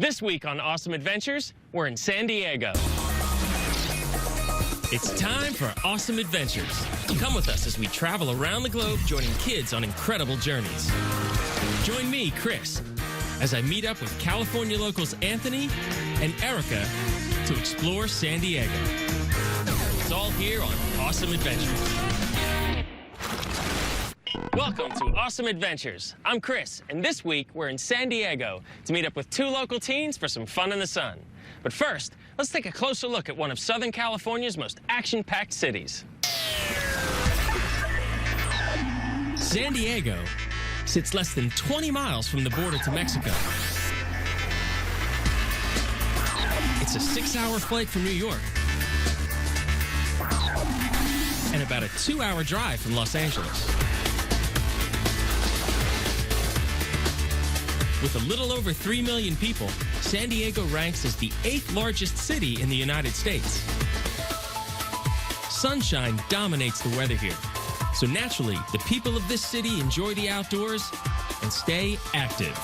This week on Awesome Adventures, we're in San Diego. It's time for Awesome Adventures. Come with us as we travel around the globe, joining kids on incredible journeys. Join me, Chris, as I meet up with California locals Anthony and Erica to explore San Diego. It's all here on Awesome Adventures. Welcome to Awesome Adventures. I'm Chris, and this week we're in San Diego to meet up with two local teens for some fun in the sun. But first, let's take a closer look at one of Southern California's most action-packed cities. San Diego sits less than 20 miles from the border to Mexico. It's a 6-hour flight from New York and about a 2-hour drive from Los Angeles. With a little over 3 million people, San Diego ranks as the 8th largest city in the United States. Sunshine dominates the weather here, so naturally, the people of this city enjoy the outdoors and stay active.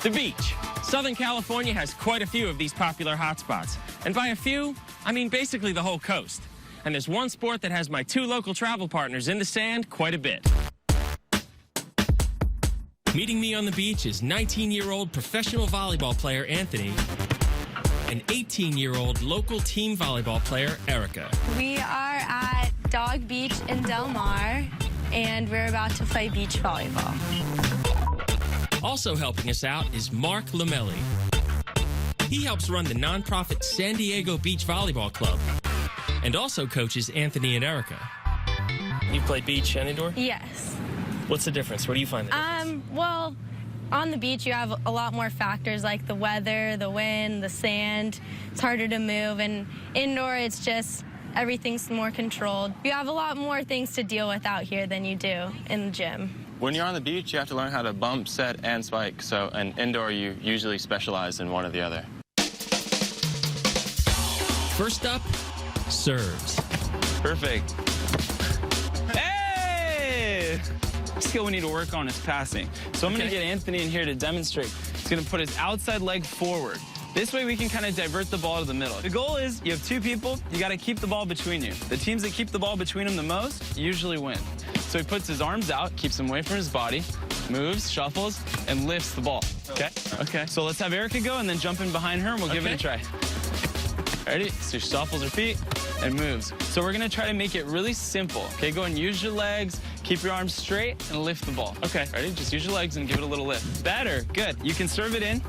The beach. Southern California has quite a few of these popular hotspots, and by a few, I mean basically the whole coast. And there's one sport that has my two local travel partners in the sand quite a bit. Meeting me on the beach is 19-year-old professional volleyball player Anthony and 18-year-old local team volleyball player Erica. We are at Dog Beach in Del Mar, and we're about to play beach volleyball. Also helping us out is Mark Lamelli. He helps run the nonprofit San Diego Beach Volleyball Club and also coaches Anthony and Erica. You play beach and indoor? Yes. What's the difference? What do you find the difference? Well, on the beach you have a lot more factors like the weather, the wind, the sand. It's harder to move, and indoor it's just everything's more controlled. You have a lot more things to deal with out here than you do in the gym. When you're on the beach, you have to learn how to bump, set, and spike. So, and indoor, you usually specialize in one or the other. First up, serves. Perfect. Hey! Skill we need to work on is passing. So I'm going to get Anthony in here to demonstrate. He's going to put his outside leg forward. This way we can kind of divert the ball to the middle. The goal is you have two people, you got to keep the ball between you. The teams that keep the ball between them the most usually win. So he puts his arms out, keeps them away from his body, moves, shuffles, and lifts the ball. Okay? Okay. So let's have Erica go and then jump in behind her and we'll give it a try. Ready? So she shuffles her feet and moves. So we're going to try to make it really simple. Okay, go and use your legs, keep your arms straight, and lift the ball. Okay, ready? Just use your legs and give it a little lift. Better. Good. You can serve it in.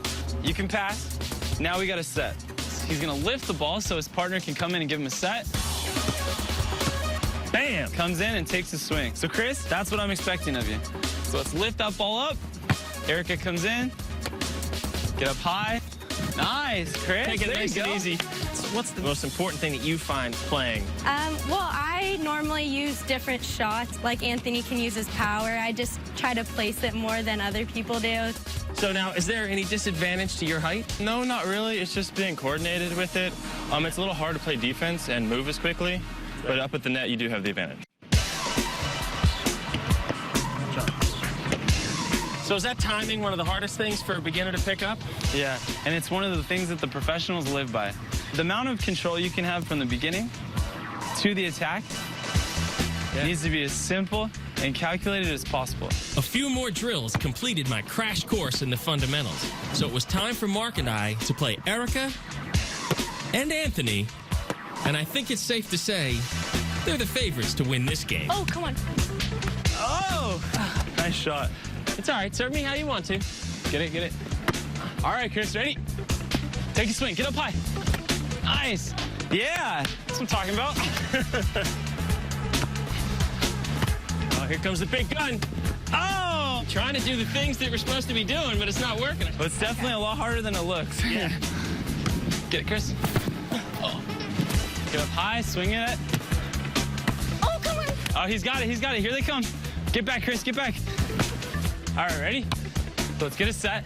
You can pass. Now we got to set. He's going to lift the ball so his partner can come in and give him a set. Bam! Comes in and takes a swing. So, Chris, that's what I'm expecting of you. So let's lift that ball up. Erica comes in. Get up high. Nice, Chris. Take it There nice you and go. easy. What's the most important thing that you find playing? Well, I normally use different shots. Like Anthony can use his power. I just try to place it more than other people do. So now, is there any disadvantage to your height? No, not really. It's just being coordinated with it. It's a little hard to play defense and move as quickly, but up at the net, you do have the advantage. So is that timing one of the hardest things for a beginner to pick up? Yeah, and it's one of the things that the professionals live by. The amount of control you can have from the beginning to the attack needs to be as simple and calculated as possible. A few more drills completed my crash course in the fundamentals. So it was time for Mark and I to play Erica and Anthony. And I think it's safe to say they're the favorites to win this game. Oh, come on. Oh! Nice shot. It's all right. Serve me how you want to. Get it, get it. All right, Chris, ready? Take a swing. Get up high. Nice. Yeah, that's what I'm talking about. Oh, here comes the big gun. Oh! Trying to do the things that we're supposed to be doing, but it's not working. Well, it's definitely a lot harder than it looks. Yeah. Get it, Chris. Oh. Get up high, swing it. Oh, come on. Oh, he's got it, he's got it. Here they come. Get back, Chris, get back. All right, ready? So let's get a set.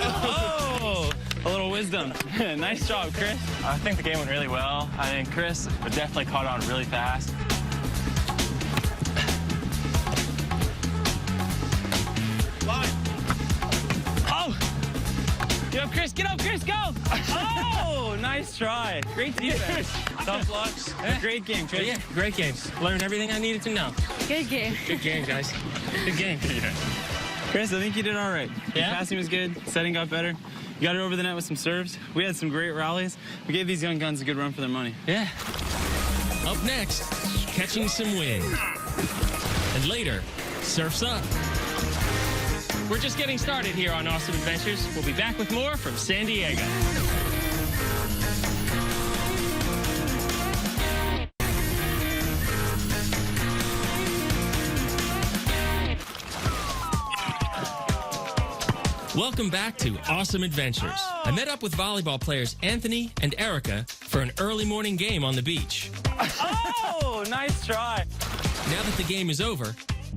Oh, a little wisdom. Nice job, Chris. I think the game went really well. I think Chris definitely caught on really fast. Oh, Get up, Chris. Get up, Chris. Go. Oh, nice try. Great defense. Tough blocks. Great game, Chris. Yeah, great games. Learned everything I needed to know. Good game. Good game, guys. Good game. Chris, I think you did all right. Your Yeah? passing was good. Setting got better. You got it over the net with some serves. We had some great rallies. We gave these young guns a good run for their money. Yeah. Up next, catching some wind. And later, surf's up. We're just getting started here on Awesome Adventures. We'll be back with more from San Diego. Welcome back to Awesome Adventures. I met up with volleyball players Anthony and Erica for an early morning game on the beach. Oh, nice try. Now that the game is over,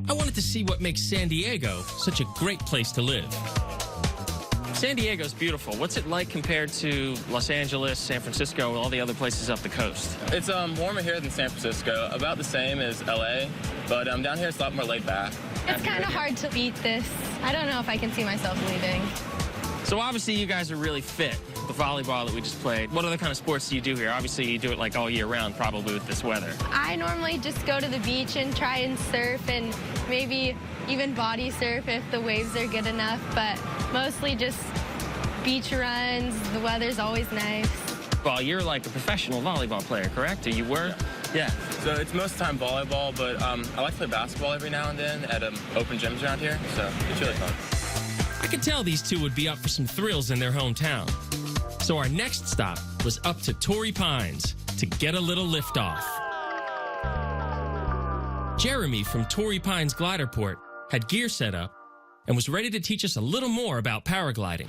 I wanted to see what makes San Diego such a great place to live. San Diego's beautiful. What's it like compared to Los Angeles, San Francisco, all the other places up the coast? It's warmer here than San Francisco, about the same as LA, but down here it's a lot more laid back. It's kind of hard to beat this. I don't know if I can see myself leaving. So obviously you guys are really fit. The volleyball that we just played. What other kind of sports do you do here? Obviously you do it like all year round, probably with this weather. I normally just go to the beach and try and surf and maybe even body surf if the waves are good enough, but mostly just beach runs. The weather's always nice. Well, you're like a professional volleyball player, correct? Or you were? Yeah. So it's most of the time volleyball, but I like to play basketball every now and then at open gyms around here, so it's really fun. I could tell these two would be up for some thrills in their hometown. So our next stop was up to Torrey Pines to get a little lift off. Jeremy from Torrey Pines Glider Port had gear set up and was ready to teach us a little more about paragliding.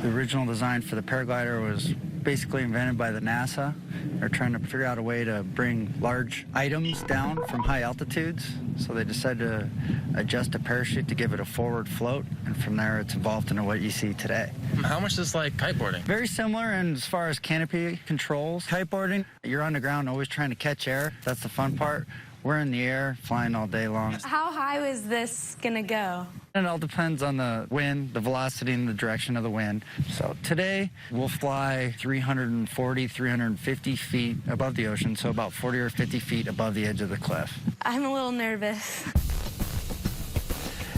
The original design for the paraglider was basically invented by the NASA. They're trying to figure out a way to bring large items down from high altitudes. So they decided to adjust a parachute to give it a forward float. And from there, it's evolved into what you see today. How much is this like kiteboarding? Very similar in as far as canopy controls. Kiteboarding, you're on the ground always trying to catch air. That's the fun part. We're in the air, flying all day long. How high was this gonna go? It all depends on the wind, the velocity, and the direction of the wind. So today, we'll fly 340, 350 feet above the ocean, so about 40 or 50 feet above the edge of the cliff. I'm a little nervous.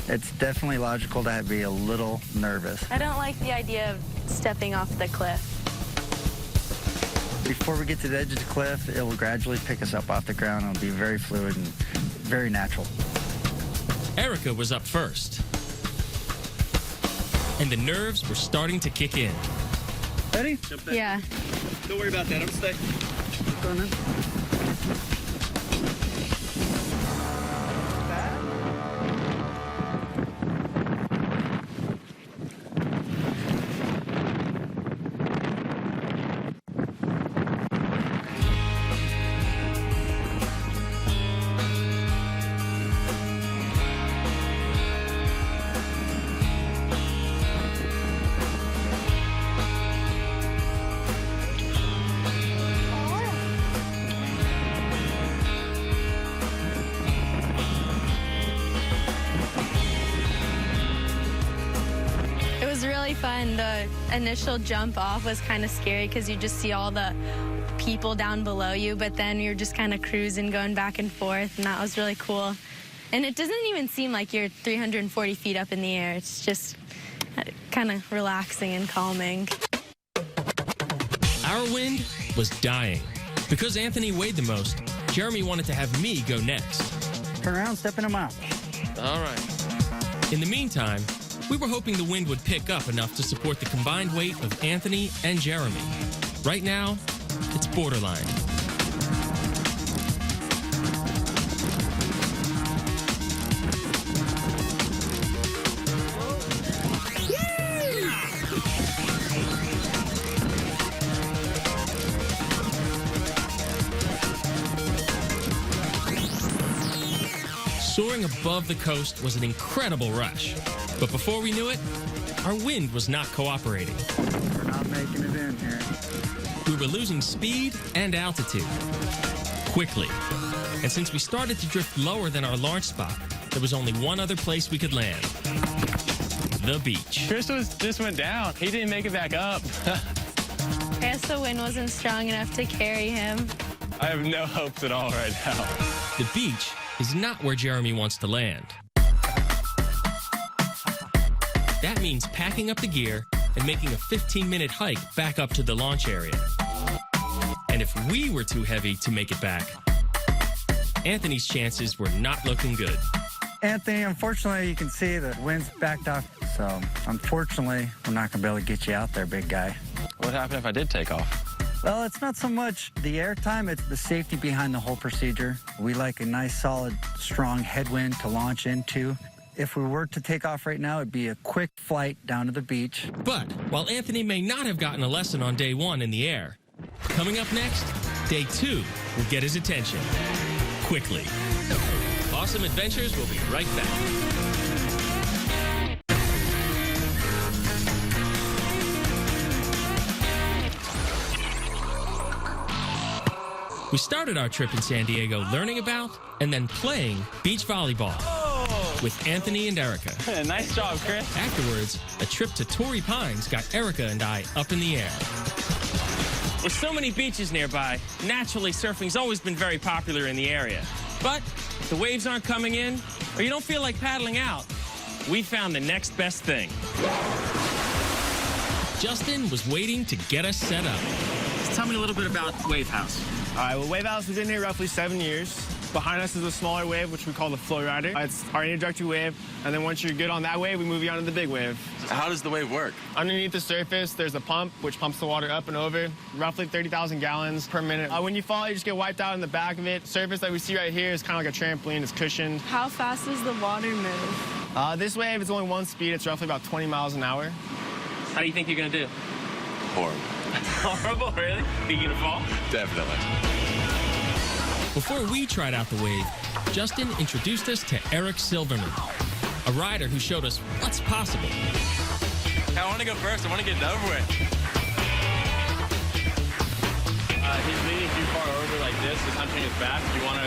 It's definitely logical to be a little nervous. I don't like the idea of stepping off the cliff. Before we get to the edge of the cliff, it will gradually pick us up off the ground. It'll be very fluid and very natural. Erica was up first. And the nerves were starting to kick in. Ready? Yeah. Don't worry about that. I'm stay. Going in. It was really fun. The initial jump off was kind of scary because you just see all the people down below you, but then you're just kind of cruising, going back and forth, and that was really cool. And it doesn't even seem like you're 340 feet up in the air. It's just kind of relaxing and calming. Our wind was dying. Because Anthony weighed the most, Jeremy wanted to have me go next. Turn around, step in a mile. All right. In the meantime, we were hoping the wind would pick up enough to support the combined weight of Anthony and Jeremy. Right now, it's borderline. Soaring above the coast was an incredible rush. But before we knew it, our wind was not cooperating. We're not making it in here. We were losing speed and altitude quickly. And since we started to drift lower than our launch spot, there was only one other place we could land. the beach. Chris just went down. He didn't make it back up. I guess the wind wasn't strong enough to carry him. I have no hopes at all right now. The beach is not where Jeremy wants to land. That means packing up the gear and making a 15-minute hike back up to the launch area. And if we were too heavy to make it back, Anthony's chances were not looking good. Anthony, unfortunately, you can see the wind's backed off. So, unfortunately, we're not going to be able to get you out there, big guy. What happened if I did take off? Well, it's not so much the airtime, it's the safety behind the whole procedure. We like a nice, solid, strong headwind to launch into. If we were to take off right now, it'd be a quick flight down to the beach. But while Anthony may not have gotten a lesson on day 1 in the air, coming up next, day 2 will get his attention. Quickly. Awesome Adventures will be right back. We started our trip in San Diego learning about and then playing beach volleyball with Anthony and Erica. Nice job, Chris. Afterwards, a trip to Torrey Pines got Erica and I up in the air. With so many beaches nearby, naturally surfing's always been very popular in the area. But if the waves aren't coming in, or you don't feel like paddling out, we found the next best thing. Justin was waiting to get us set up. Tell me a little bit about Wave House. All right, well, Wave House has been here roughly 7 years. Behind us is a smaller wave, which we call the Flow Rider. It's our introductory wave, and then once you're good on that wave, we move you on to the big wave. How does the wave work? Underneath the surface, there's a pump, which pumps the water up and over, roughly 30,000 gallons per minute. When you fall, you just get wiped out in the back of it. Surface that we see right here is kind of like a trampoline. It's cushioned. How fast does the water move? This wave is only one speed. It's roughly about 20 miles an hour. How do you think you're going to do? Horrible. Horrible, really? Think you're going to fall? Definitely. Before we tried out the wave, Justin introduced us to Eric Silverman, a rider who showed us what's possible. I want to go first. I want to get it over with. He's leaning too far over like this. He's hunching his back. You want to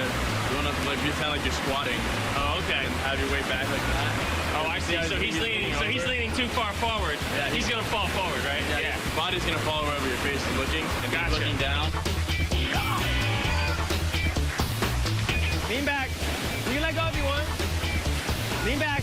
like pretend like you're squatting. Oh, okay. And have your weight back like that. Oh, I see. So he's leaning too far forward. Yeah, he's going to fall forward, right? Yeah. Your body's going to fall wherever your face is looking. And Gotcha. he's looking down. Lean back. You can let go if you want. Lean back.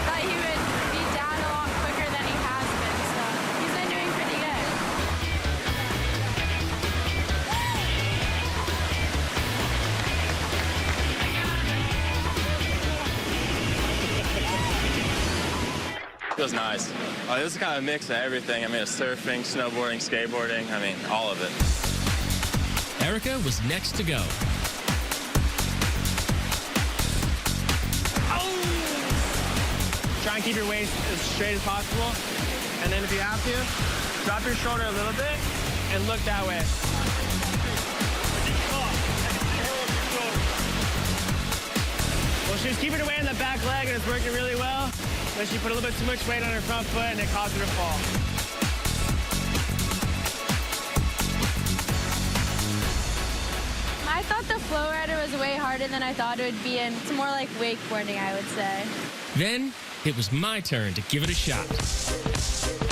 Thought he would be down a lot quicker than he has been, so he's been doing pretty good. Feels nice. This is kind of a mix of everything. I mean, it's surfing, snowboarding, skateboarding. I mean, all of it. Erica was next to go. Try and keep your waist as straight as possible. And then if you have to, drop your shoulder a little bit and look that way. Well, she's keeping her weight in the back leg and it's working really well. Then she put a little bit too much weight on her front foot and it caused her to fall. I thought the flow rider was way harder than I thought it would be, and it's more like wakeboarding, I would say. Then it was my turn to give it a shot.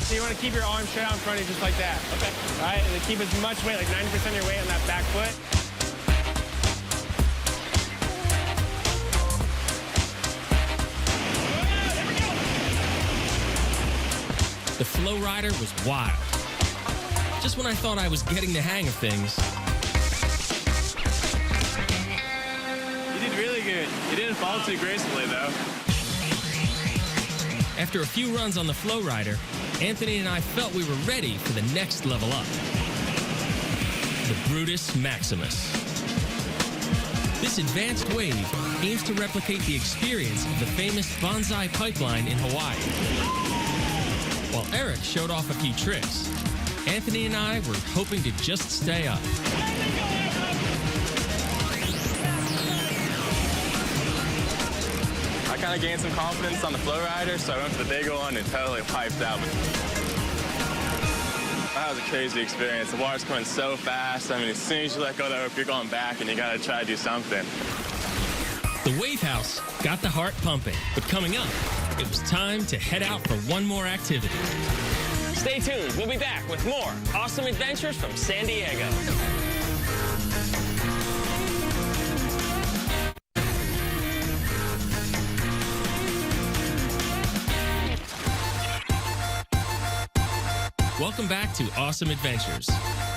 So you want to keep your arms straight out in front of you just like that. Okay. All right, and then keep as much weight, like 90% of your weight on that back foot. The Flow Rider was wild. Just when I thought I was getting the hang of things, You did really good. You didn't fall too gracefully, though. after a few runs on the Flow Rider, Anthony and I felt we were ready for the next level up. The Brutus Maximus. This advanced wave aims to replicate the experience of the famous Banzai Pipeline in Hawaii. While Eric showed off a few tricks, Anthony and I were hoping to just stay up. I kind of gained some confidence on the Flow Rider, so I went for the big one and totally piped out. I that was a crazy experience. The water's coming so fast. I mean, as soon as you let go of the rope, you're going back, and you got to try to do something. The Wave House got the heart pumping, but coming up, it was time to head out for one more activity. Stay tuned. We'll be back with more awesome adventures from San Diego. Welcome back to Awesome Adventures.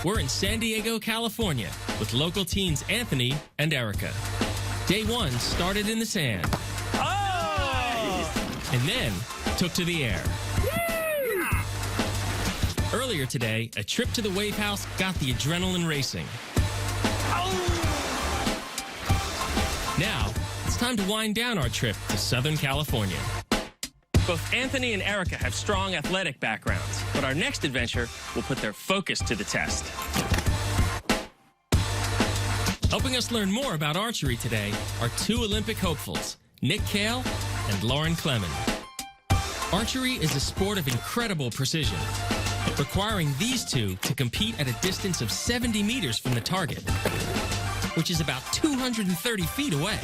We're in San Diego, California, with local teens Anthony and Erica. Day one started in the sand. Oh! And then took to the air. Earlier today, a trip to the Wave House got the adrenaline racing. Now, it's time to wind down our trip to Southern California. Both Anthony and Erica have strong athletic backgrounds, but our next adventure will put their focus to the test. Helping us learn more about archery today are two Olympic hopefuls, Nick Kale and Lauren Clemen. Archery is a sport of incredible precision, requiring these two to compete at a distance of 70 meters from the target, which is about 230 feet away.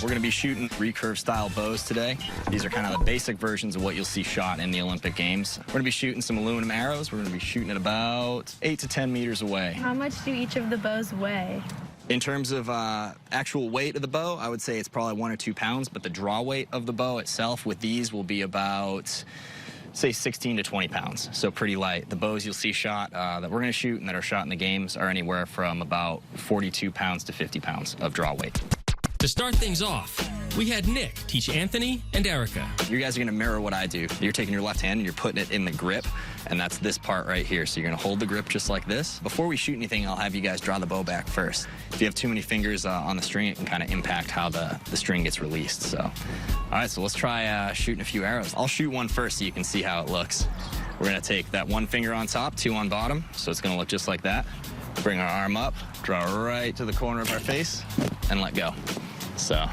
We're going to be shooting recurve style bows today. These are kind of the basic versions of what you'll see shot in the Olympic Games. We're going to be shooting some aluminum arrows. We're going to be shooting at about 8 to 10 meters away. How much do each of the bows weigh? In terms of actual weight of the bow, I would say it's probably 1 or 2 pounds, but the draw weight of the bow itself with these will be about, say, 16 to 20 pounds, so pretty light. The bows you'll see shot that we're going to shoot and that are shot in the games are anywhere from about 42 pounds to 50 pounds of draw weight. To start things off, we had Nick teach Anthony and Erica. You guys are going to mirror what I do. You're taking your left hand and you're putting it in the grip, and that's this part right here. So you're going to hold the grip just like this. Before we shoot anything, I'll have you guys draw the bow back first. If you have too many fingers on the string, it can kind of impact how the string gets released. So, all right, so let's try shooting a few arrows. I'll shoot one first so you can see how it looks. We're going to take that one finger on top, 2 on bottom, so it's going to look just like that. Bring our arm up, draw right to the corner of our face, and let go. So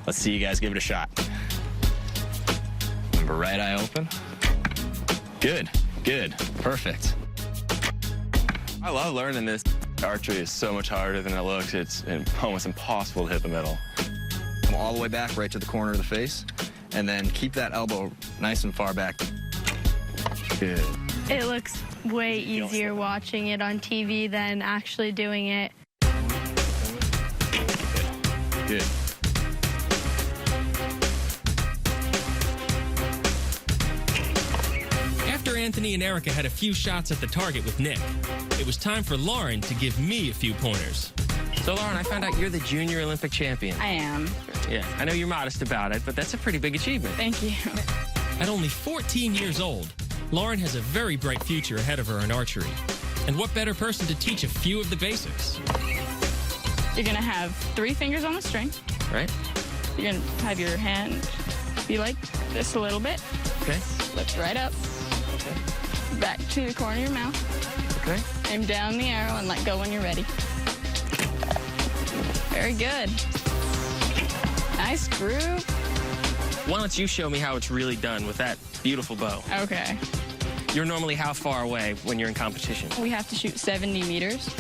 let's see you guys give it a shot. Remember, right eye open. Good, good, perfect. I love learning this. Archery is so much harder than it looks. It's almost impossible to hit the middle. Come all the way back right to the corner of the face, and then keep that elbow nice and far back. Good. It looks way easier watching it on TV than actually doing it. Good. After Anthony and Erica had a few shots at the target with Nick, it was time for Lauren to give me a few pointers. So, Lauren, I found out you're the junior Olympic champion. I am. Yeah, I know you're modest about it, but that's a pretty big achievement. Thank you. At only 14 years old, Lauren has a very bright future ahead of her in archery. And what better person to teach a few of the basics? You're going to have 3 fingers on the string. Right? You're going to have your hand be like this a little bit. Okay. Lift right up. Okay. Back to the corner of your mouth. Okay. Aim down the arrow and let go when you're ready. Very good. Nice groove. Why don't you show me how it's really done with that beautiful bow? Okay. You're normally how far away when you're in competition? We have to shoot 70 meters.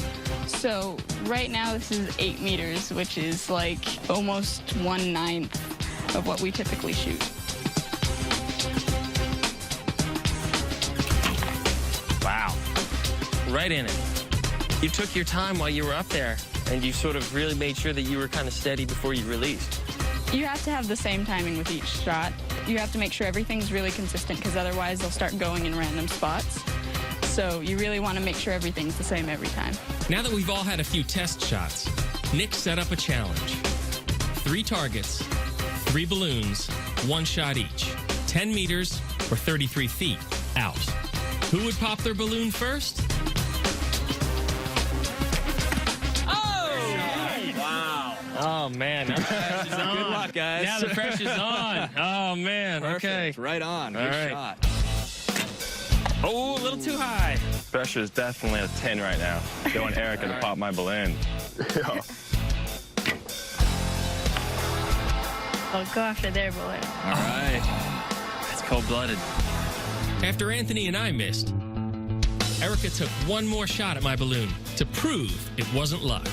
So right now this is 8 meters, which is like almost 1/9 of what we typically shoot. Wow. Right in it. You took your time while you were up there, and you sort of really made sure that you were kind of steady before you released. You have to have the same timing with each shot. You have to make sure everything's really consistent, because otherwise they'll start going in random spots. So you really want to make sure everything's the same every time. Now that we've all had a few test shots, Nick set up a challenge. 3 targets, 3 balloons, 1 shot each, 10 meters or 33 feet out. Who would pop their balloon first? Oh, man. Now the pressure's on. Good luck, guys. Now the pressure's on. Oh, man. Perfect. Okay. Right on. All Good right. shot. Oh, a little too high. Pressure is definitely a 10 right now. Don't want Erica to pop my balloon. Yeah. I'll go after their balloon. All right. It's cold-blooded. After Anthony and I missed, Erica took one more shot at my balloon to prove it wasn't luck.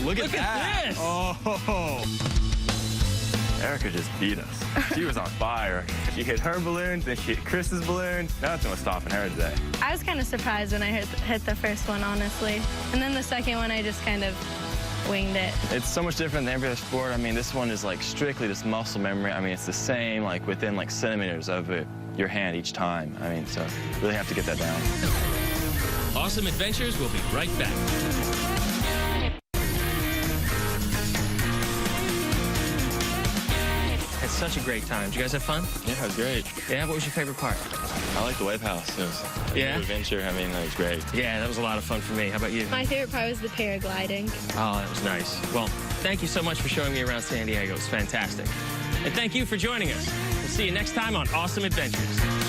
Look at that. This! Oh. Erica just beat us. She was on fire. She hit her balloon, then she hit Chris's balloon. Nothing was stopping her today. I was kind of surprised when I hit the first one, honestly. And then the second one, I just kind of winged it. It's so much different than every other sport. I mean, this one is like strictly just muscle memory. I mean, it's the same like within like centimeters of your hand each time. I mean, so really have to get that down. Awesome Adventures will be right back. Had such a great time. Did you guys have fun? Yeah, it was great. Yeah, what was your favorite part? I like the wave house. It was a new adventure. I mean, that was great. Yeah, that was a lot of fun for me. How about you? My favorite part was the paragliding. Oh, that was nice. Well, thank you so much for showing me around San Diego. It was fantastic. And thank you for joining us. We'll see you next time on Awesome Adventures.